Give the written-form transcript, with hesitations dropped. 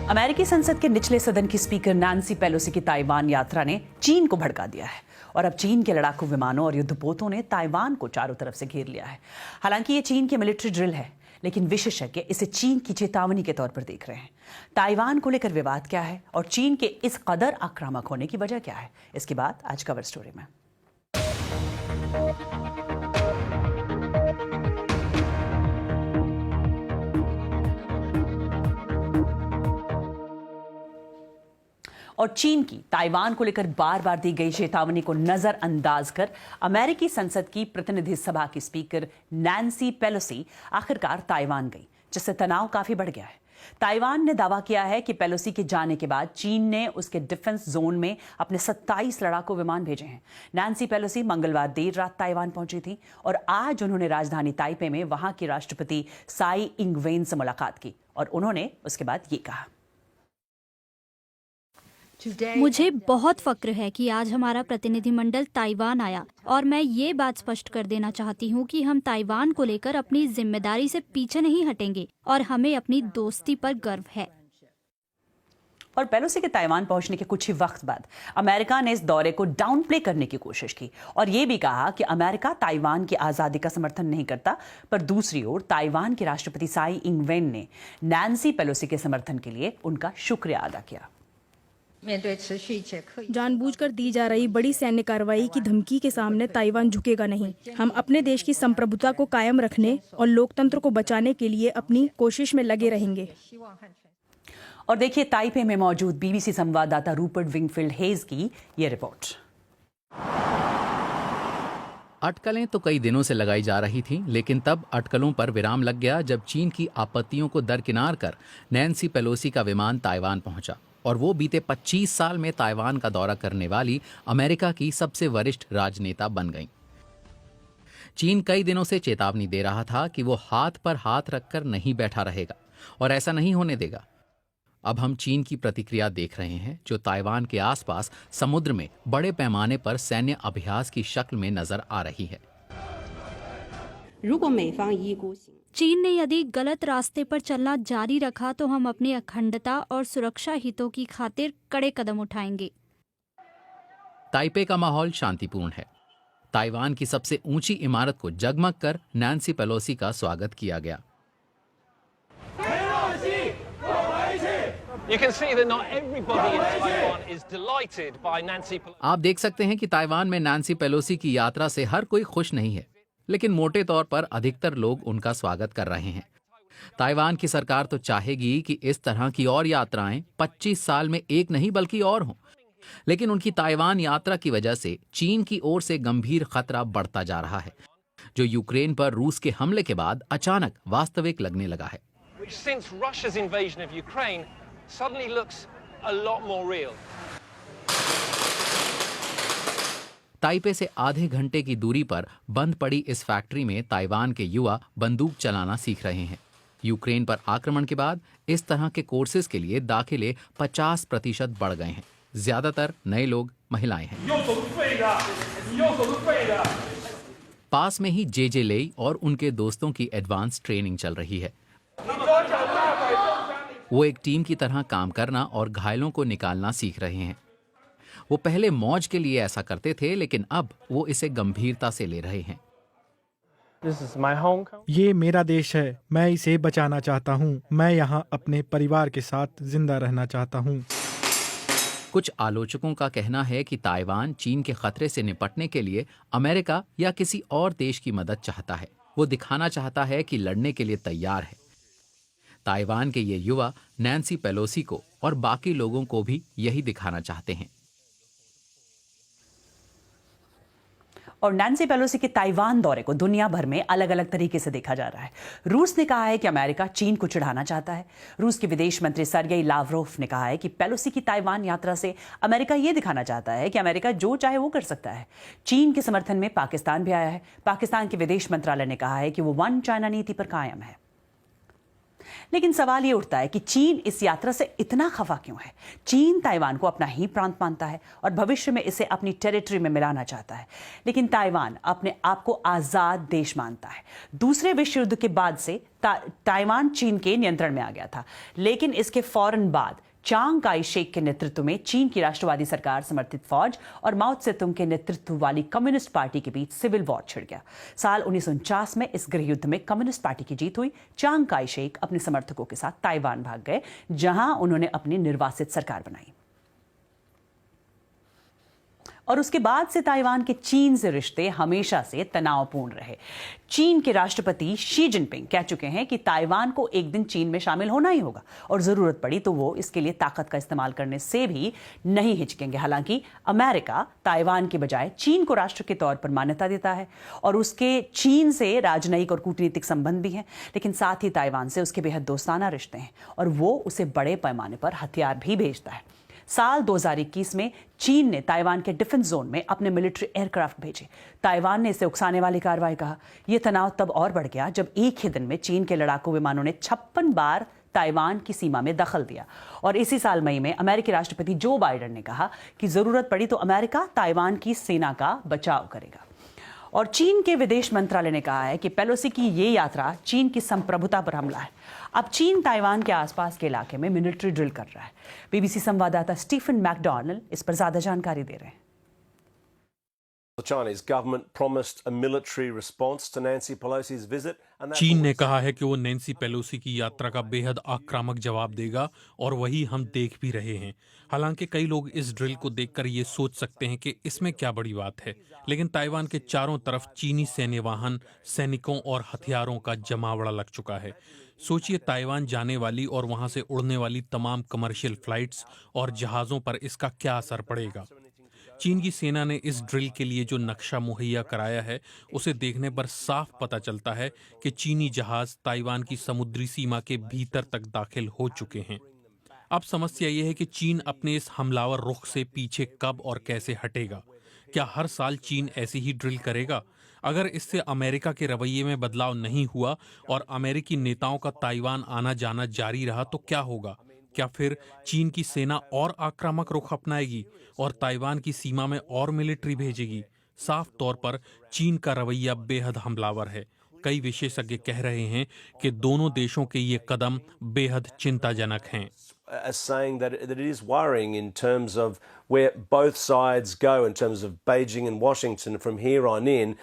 अमेरिकी संसद के निचले सदन की स्पीकर नैन्सी पेलोसी की ताइवान यात्रा ने चीन को भड़का दिया है और अब चीन के लड़ाकू विमानों और युद्धपोतों ने ताइवान को चारों तरफ से घेर लिया है। हालांकि ये चीन की मिलिट्री ड्रिल है, लेकिन विशेषज्ञ इसे चीन की चेतावनी के तौर पर देख रहे हैं। ताइवान को लेकर विवाद क्या है और चीन के इस कदर आक्रामक होने की वजह क्या है, इसकी बात आज कवर स्टोरी में। और चीन की ताइवान को लेकर बार बार दी गई चेतावनी को नजरअंदाज कर अमेरिकी संसद की प्रतिनिधि सभा की स्पीकर नैन्सी पेलोसी आखिरकार ताइवान गई, जिससे तनाव काफी बढ़ गया है। ताइवान ने दावा किया है कि पेलोसी के जाने के बाद चीन ने उसके डिफेंस जोन में अपने 27 लड़ाकू विमान भेजे हैं। नैन्सी पेलोसी मंगलवार देर रात ताइवान पहुंची थी और आज उन्होंने राजधानी ताइपे में वहां के राष्ट्रपति साई इंग-वेन से मुलाकात की और उन्होंने उसके बाद ये कहा। मुझे बहुत फक्र है कि आज हमारा प्रतिनिधिमंडल ताइवान आया और मैं ये बात स्पष्ट कर देना चाहती हूँ कि हम ताइवान को लेकर अपनी जिम्मेदारी से पीछे नहीं हटेंगे और हमें अपनी दोस्ती पर गर्व है। और पेलोसी के ताइवान पहुंचने के कुछ ही वक्त बाद अमेरिका ने इस दौरे को डाउन प्ले करने की कोशिश की और ये भी कहा कि अमेरिका ताइवान की आजादी का समर्थन नहीं करता। पर दूसरी ओर ताइवान के राष्ट्रपति साई इंग-वेन ने नैन्सी पेलोसी के समर्थन के लिए उनका शुक्रिया अदा किया। जानबूझकर दी जा रही बड़ी सैन्य कार्रवाई की धमकी के सामने ताइवान झुकेगा नहीं। हम अपने देश की संप्रभुता को कायम रखने और लोकतंत्र को बचाने के लिए अपनी कोशिश में लगे रहेंगे। और देखिए ताइपे में मौजूद बीबीसी संवाददाता रूपर्ट विंगफील्ड हेज की ये रिपोर्ट। अटकलें तो कई दिनों से लगाई जा रही थीं, लेकिन तब अटकलों पर विराम लग गया जब चीन की आपत्तियों को दरकिनार कर नैन्सी पेलोसी का विमान ताइवान पहुंचा और वो बीते 25 साल में ताइवान का दौरा करने वाली अमेरिका की सबसे वरिष्ठ राजनेता बन गईं। चीन कई दिनों से चेतावनी दे रहा था कि वो हाथ पर हाथ रखकर नहीं बैठा रहेगा और ऐसा नहीं होने देगा। अब हम चीन की प्रतिक्रिया देख रहे हैं, जो ताइवान के आसपास समुद्र में बड़े पैमाने पर सैन्य अभ्यास की शक्ल में नजर आ रही है। चीन ने यदि गलत रास्ते पर चलना जारी रखा तो हम अपनी अखंडता और सुरक्षा हितों की खातिर कड़े कदम उठाएंगे। ताइपे का माहौल शांतिपूर्ण है। ताइवान की सबसे ऊंची इमारत को जगमग कर नैन्सी पेलोसी का स्वागत किया गया। आप देख सकते हैं कि ताइवान में नैन्सी पेलोसी की यात्रा से हर कोई खुश नहीं है, लेकिन मोटे तौर पर अधिकतर लोग उनका स्वागत कर रहे हैं। ताइवान की सरकार तो चाहेगी कि इस तरह की और यात्राएं 25 साल में एक नहीं बल्कि और हों, लेकिन उनकी ताइवान यात्रा की वजह से चीन की ओर से गंभीर खतरा बढ़ता जा रहा है, जो यूक्रेन पर रूस के हमले के बाद अचानक वास्तविक लगने लगा है। ताइपे से आधे घंटे की दूरी पर बंद पड़ी इस फैक्ट्री में ताइवान के युवा बंदूक चलाना सीख रहे हैं। यूक्रेन पर आक्रमण के बाद इस तरह के कोर्सेज के लिए दाखिले 50% बढ़ गए हैं। ज्यादातर नए लोग महिलाएं हैं। पास में ही जे लेई और उनके दोस्तों की एडवांस ट्रेनिंग चल रही है। वो एक टीम की तरह काम करना और घायलों को निकालना सीख रहे हैं। वो पहले मौज के लिए ऐसा करते थे, लेकिन अब वो इसे गंभीरता से ले रहे हैं। ये मेरा देश है, मैं इसे बचाना चाहता हूँ। मैं यहाँ अपने परिवार के साथ जिंदा रहना चाहता हूँ। कुछ आलोचकों का कहना है कि ताइवान चीन के खतरे से निपटने के लिए अमेरिका या किसी और देश की मदद चाहता है। वो दिखाना चाहता है कि लड़ने के लिए तैयार है। ताइवान के ये युवा नैन्सी पेलोसी को और बाकी लोगों को भी यही दिखाना चाहते हैं। और नैन्सी पेलोसी के ताइवान दौरे को दुनिया भर में अलग अलग तरीके से देखा जा रहा है। रूस ने कहा है कि अमेरिका चीन को चिढ़ाना चाहता है। रूस के विदेश मंत्री सर्गेई लावरोव ने कहा है कि पेलोसी की ताइवान यात्रा से अमेरिका ये दिखाना चाहता है कि अमेरिका जो चाहे वो कर सकता है। चीन के समर्थन में पाकिस्तान भी आया है। पाकिस्तान के विदेश मंत्रालय ने कहा है कि वो वन चाइना नीति पर कायम है। लेकिन सवाल ये उठता है कि चीन इस यात्रा से इतना खफा क्यों है। चीन ताइवान को अपना ही प्रांत मानता है और भविष्य में इसे अपनी टेरिटरी में मिलाना चाहता है, लेकिन ताइवान अपने आप को आजाद देश मानता है। दूसरे विश्व युद्ध के बाद से ताइवान चीन के नियंत्रण में आ गया था, लेकिन इसके फौरन बाद चांग काई शेक के नेतृत्व में चीन की राष्ट्रवादी सरकार समर्थित फौज और माओ त्से-तुंग के नेतृत्व वाली कम्युनिस्ट पार्टी के बीच सिविल वॉर छिड़ गया। साल 1949 में इस गृह युद्ध में कम्युनिस्ट पार्टी की जीत हुई। चांग काई शेक अपने समर्थकों के साथ ताइवान भाग गए, जहां उन्होंने अपनी निर्वासित सरकार बनाई। और उसके बाद से ताइवान के चीन से रिश्ते हमेशा से तनावपूर्ण रहे। चीन के राष्ट्रपति शी जिनपिंग कह चुके हैं कि ताइवान को एक दिन चीन में शामिल होना ही होगा और जरूरत पड़ी तो वो इसके लिए ताकत का इस्तेमाल करने से भी नहीं हिचकेंगे। हालांकि अमेरिका ताइवान के बजाय चीन को राष्ट्र के तौर पर मान्यता देता है और उसके चीन से राजनयिक और कूटनीतिक संबंध भी हैं, लेकिन साथ ही ताइवान से उसके बेहद दोस्ताना रिश्ते हैं और वो उसे बड़े पैमाने पर हथियार भी भेजता है। साल 2021 में चीन ने ताइवान के डिफेंस जोन में अपने मिलिट्री एयरक्राफ्ट भेजे। ताइवान ने इसे उकसाने वाली कार्रवाई कहा। यह तनाव तब और बढ़ गया जब एक ही दिन में चीन के लड़ाकू विमानों ने 56 बार ताइवान की सीमा में दखल दिया और इसी साल मई में अमेरिकी राष्ट्रपति जो बाइडेन ने कहा कि जरूरत पड़ी तो अमेरिका ताइवान की सेना का बचाव करेगा। और चीन के विदेश मंत्रालय ने कहा है कि पेलोसी की ये यात्रा चीन की संप्रभुता पर हमला है। अब चीन ताइवान के आसपास के इलाके में मिलिट्री ड्रिल कर रहा है। बीबीसी संवाददाता स्टीफन मैकडॉनल्ड इस पर ज्यादा जानकारी दे रहे हैं। The Chinese government promised a military response to Nancy Pelosi's visit, and चीन ने कहा है कि वो नैन्सी पेलोसी की यात्रा का बेहद आक्रामक जवाब देगा और वही हम देख भी रहे हैं। हालांकि कई लोग इस ड्रिल को देखकर ये सोच सकते हैं कि इसमें क्या बड़ी बात है, लेकिन ताइवान के चारों तरफ चीनी सैन्य वाहन, सैनिकों और हथियारों का जमावड़ा लग चुका है। सोचिए, ताइवान जाने वाली और वहां से उड़ने वाली तमाम कमर्शियल फ्लाइट्स और जहाजों पर इसका क्या असर पड़ेगा। चीन की सेना ने इस ड्रिल के लिए जो नक्शा मुहैया कराया है, उसे देखने पर साफ पता चलता है कि चीनी जहाज ताइवान की समुद्री सीमा के भीतर तक दाखिल हो चुके हैं। अब समस्या यह है कि चीन अपने इस हमलावर रुख से पीछे कब और कैसे हटेगा। क्या हर साल चीन ऐसी ही ड्रिल करेगा? अगर इससे अमेरिका के रवैये में बदलाव नहीं हुआ और अमेरिकी नेताओं का ताइवान आना जाना जारी रहा तो क्या होगा? क्या फिर चीन की सेना और आक्रामक रुख अपनाएगी और ताइवान की सीमा में और मिलिट्री भेजेगी? साफ तौर पर चीन का रवैया बेहद हमलावर है। कई विशेषज्ञ कह रहे हैं कि दोनों देशों के ये कदम बेहद चिंताजनक हैं। as saying that it is worrying in terms of where both sides go in terms of Beijing and Washington from here on in.